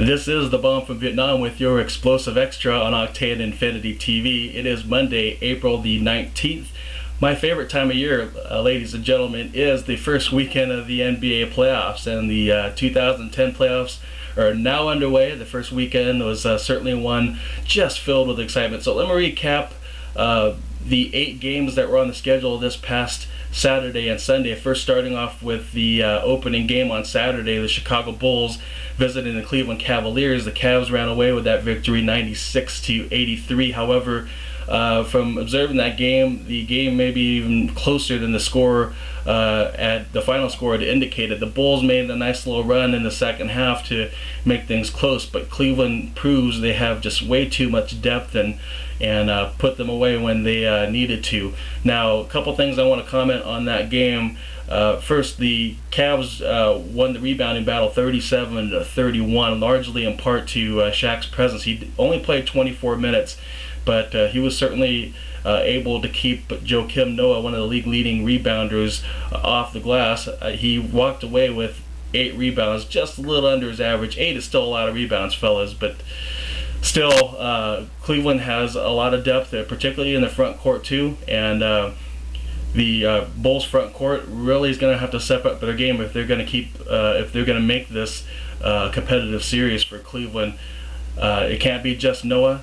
This is the Bomb from Vietnam with your explosive extra on Octane Infinity TV. It is Monday, April the 19th. My favorite time of year, ladies and gentlemen, is the first weekend of the NBA playoffs, and the 2010 playoffs are now underway. The first weekend was certainly one just filled with excitement. So let me recap the 8 games that were on the schedule this past Saturday and Sunday. First, starting off with the opening game on Saturday, the Chicago Bulls visiting the Cleveland Cavaliers. The Cavs ran away with that victory, 96-83. However, from observing that game, the game may be even closer than the score at the final score had indicated. The Bulls made a nice little run in the second half to make things close, but Cleveland proves they have just way too much depth and put them away when they needed to. Now, a couple things I want to comment on that game. First, the Cavs won the rebounding battle 37-31, largely in part to Shaq's presence. He only played 24 minutes, but he was certainly able to keep Joakim Noah, one of the league leading rebounders, off the glass. He walked away with 8 rebounds, just a little under his average. 8 is still a lot of rebounds, fellas, but still, Cleveland has a lot of depth, particularly in the front court too, and the Bulls front court really is going to have to step up their game if they're going to if they're going to make this competitive series for Cleveland. It can't be just Noah.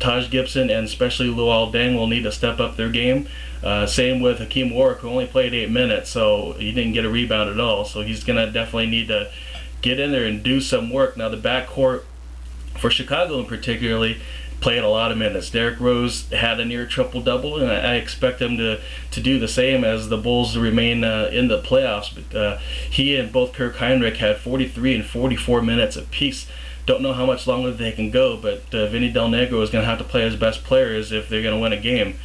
Taj Gibson and especially Luol Deng will need to step up their game. Same with Hakeem Warwick, who only played 8 minutes, so he didn't get a rebound at all. So he's going to definitely need to get in there and do some work. Now, the backcourt for Chicago in particularly played a lot of minutes. Derrick Rose had a near triple-double, and I expect him to do the same as the Bulls remain in the playoffs. But he and both Kirk Heinrich had 43 and 44 minutes apiece. Don't know how much longer they can go, but Vinny Del Negro is going to have to play his best players if they're going to win a game.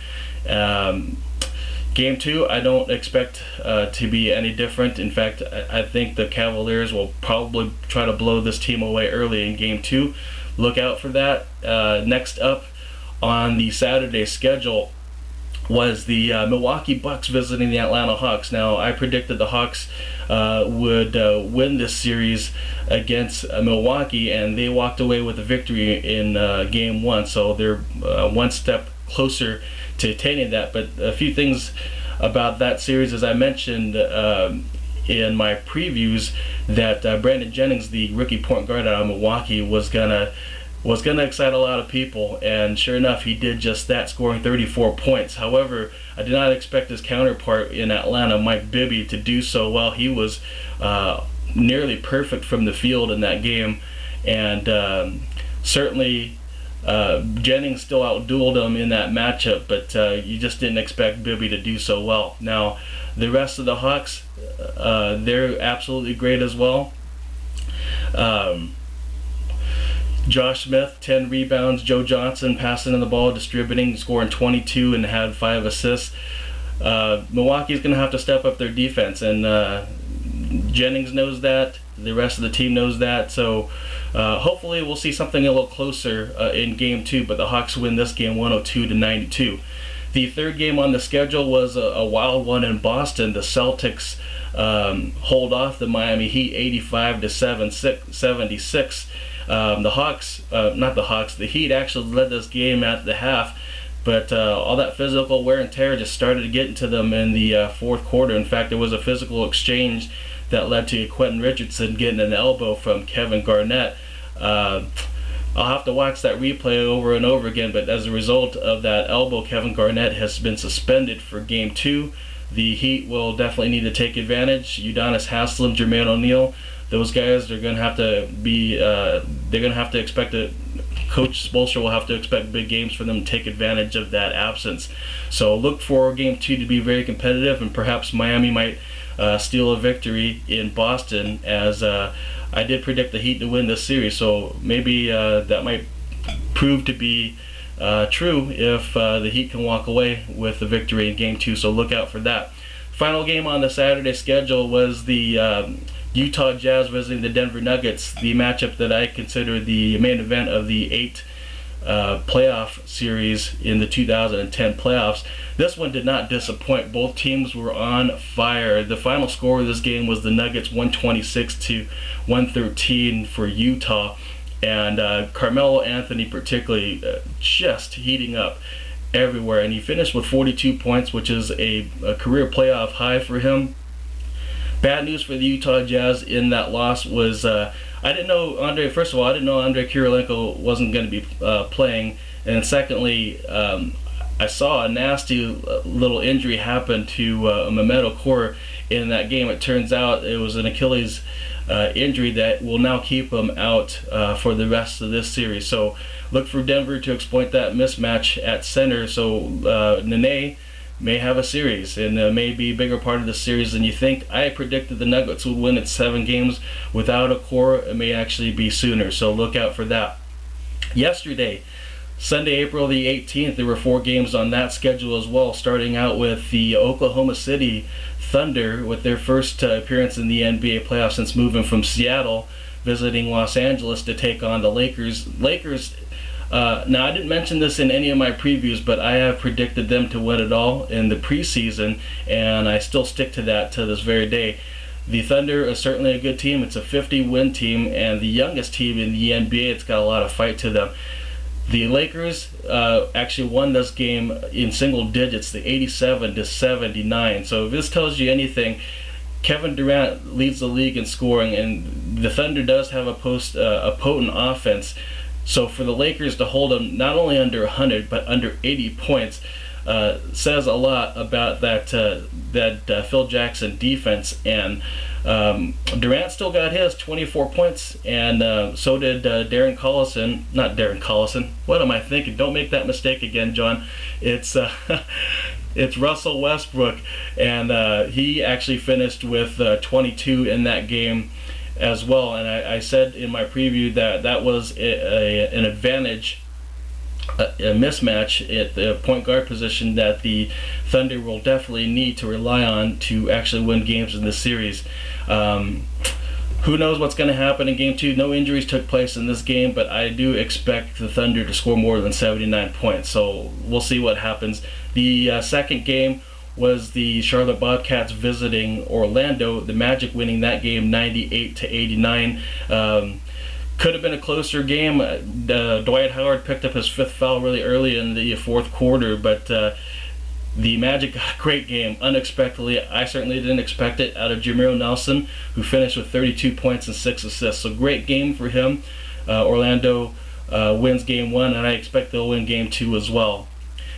Game 2, I don't expect to be any different. In fact, I think the Cavaliers will probably try to blow this team away early in Game 2. Look out for that. Next up on the Saturday schedule was the Milwaukee Bucks visiting the Atlanta Hawks. Now, I predicted the Hawks would win this series against Milwaukee, and they walked away with a victory in Game 1, so they're one step closer to attaining that. But a few things about that series, as I mentioned in my previews, that Brandon Jennings, the rookie point guard out of Milwaukee, was gonna excite a lot of people, and sure enough, he did just that, scoring 34 points. However, I did not expect his counterpart in Atlanta, Mike Bibby, to do so well. He was nearly perfect from the field in that game, and certainly Jennings still outdueled him in that matchup, but you just didn't expect Bibby to do so well. Now, the rest of the Hawks, they're absolutely great as well. Josh Smith, 10 rebounds. Joe Johnson passing in the ball, distributing, scoring 22 and had 5 assists. Milwaukee's going to have to step up their defense, and Jennings knows that. The rest of the team knows that. So hopefully we'll see something a little closer in Game 2, but the Hawks win this game 102-92. The third game on the schedule was a wild one in Boston. The Celtics hold off the Miami Heat 85-76. The Heat actually led this game at the half, but all that physical wear and tear just started to get into them in the fourth quarter. In fact, there was a physical exchange that led to Quentin Richardson getting an elbow from Kevin Garnett. I'll have to watch that replay over and over again, but as a result of that elbow, Kevin Garnett has been suspended for Game 2. The Heat will definitely need to take advantage. Udonis Haslem, Jermaine O'Neal, those guys are going to have to be, they're going to have to expect it. Coach Spoelstra will have to expect big games for them to take advantage of that absence. So look for Game 2 to be very competitive, and perhaps Miami might steal a victory in Boston, as I did predict the Heat to win this series. So maybe that might prove to be true if the Heat can walk away with the victory in Game 2. So look out for that. Final game on the Saturday schedule was the Utah Jazz visiting the Denver Nuggets, the matchup that I consider the main event of the 8 playoff series in the 2010 playoffs. This one did not disappoint. Both teams were on fire. The final score of this game was the Nuggets 126 to 113 for Utah, and Carmelo Anthony particularly just heating up everywhere, and he finished with 42 points, which is a career playoff high for him. Bad news for the Utah Jazz in that loss was I didn't know Andre. First of all, I didn't know Andre Kirilenko wasn't going to be playing, and secondly, I saw a nasty little injury happen to Mehmet Okur in that game. It turns out it was an Achilles injury that will now keep him out for the rest of this series. So look for Denver to exploit that mismatch at center. So Nene may have a series and may be a bigger part of the series than you think. I predicted the Nuggets would win its 7 games without a core. It may actually be sooner, so look out for that. Yesterday, Sunday, April the 18th, there were 4 games on that schedule as well, starting out with the Oklahoma City Thunder with their first appearance in the NBA playoffs since moving from Seattle, visiting Los Angeles to take on the Lakers. Now, I didn't mention this in any of my previews, but I have predicted them to win it all in the preseason, and I still stick to that to this very day. The Thunder is certainly a good team. It's a 50-win team, and the youngest team in the NBA. It's got a lot of fight to them. The Lakers actually won this game in single digits, the 87 to 79. So if this tells you anything, Kevin Durant leads the league in scoring, and the Thunder does have a potent offense. So for the Lakers to hold them not only under 100 but under 80 points says a lot about that Phil Jackson defense. And Durant still got his 24 points, and so did Darren Collison. Not Darren Collison. What am I thinking? Don't make that mistake again, John. It's it's Russell Westbrook, and he actually finished with 22 in that game as well. And I said in my preview that was an advantage, a mismatch at the point guard position that the Thunder will definitely need to rely on to actually win games in this series. Who knows what's going to happen in game 2? No injuries took place in this game, but I do expect the Thunder to score more than 79 points, so we'll see what happens. The second game was the Charlotte Bobcats visiting Orlando, the Magic winning that game 98 to 89. Could have been a closer game. Dwight Howard picked up his 5th foul really early in the 4th quarter, but the Magic got a great game unexpectedly. I certainly didn't expect it out of Jameer Nelson, who finished with 32 points and 6 assists. So great game for him. Orlando wins game 1, and I expect they'll win game 2 as well.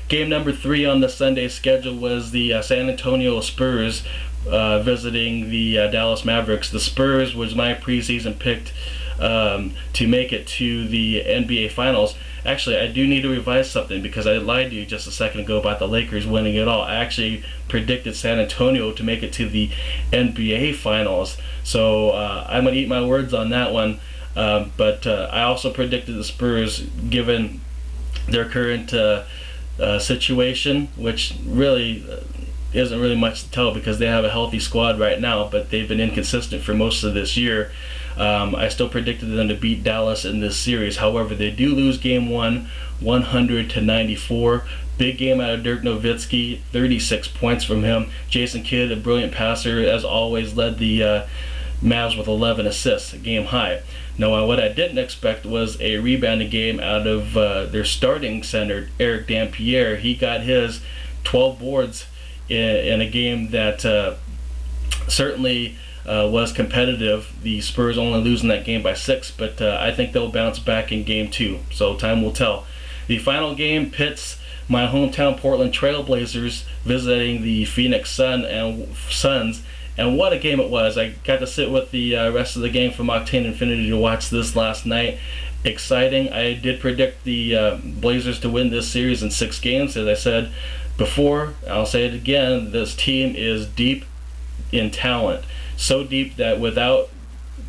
Game number 3 on the Sunday schedule was the San Antonio Spurs visiting the Dallas Mavericks. The Spurs was my preseason pick to make it to the NBA Finals. Actually, I do need to revise something because I lied to you just a second ago about the Lakers winning it all. I actually predicted San Antonio to make it to the NBA Finals. So I'm going to eat my words on that one. But I also predicted the Spurs, given their current situation, which really isn't really much to tell because they have a healthy squad right now, but they've been inconsistent for most of this year. I still predicted them to beat Dallas in this series. However, they do lose game 1, 100 to 94. Big game out of Dirk Nowitzki, 36 points from him. Jason Kidd, a brilliant passer, as always, led the Mavs with 11 assists, a game high. Now, what I didn't expect was a rebounding game out of their starting center, Eric Dampier. He got his 12 boards in a game that certainly was competitive. The Spurs only losing that game by 6, but I think they'll bounce back in game 2, so time will tell. The final game pits my hometown Portland Trailblazers visiting the Phoenix Suns, and what a game it was. I got to sit with the rest of the game from Octane Infinity to watch this last night. Exciting. I did predict the Blazers to win this series in 6 games. As I said before, I'll say it again, this team is deep in talent. So deep that without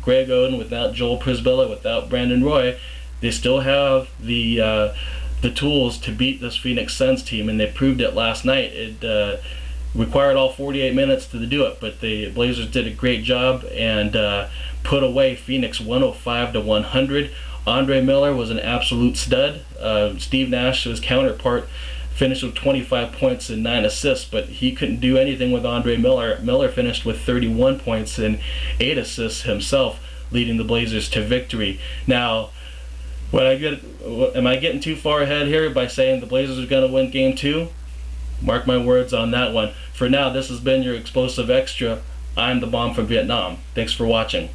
Greg Oden, without Joel Prisbilla, without Brandon Roy, they still have the tools to beat this Phoenix Suns team, and they proved it last night. It required all 48 minutes to do it, but the Blazers did a great job and put away Phoenix 105 to 100. Andre Miller was an absolute stud. Steve Nash, his counterpart, finished with 25 points and 9 assists, but he couldn't do anything with Andre Miller. Miller finished with 31 points and 8 assists himself, leading the Blazers to victory. Now, am I getting too far ahead here by saying the Blazers are going to win Game 2? Mark my words on that one. For now, this has been your Explosive Extra. I'm the Bomb from Vietnam. Thanks for watching.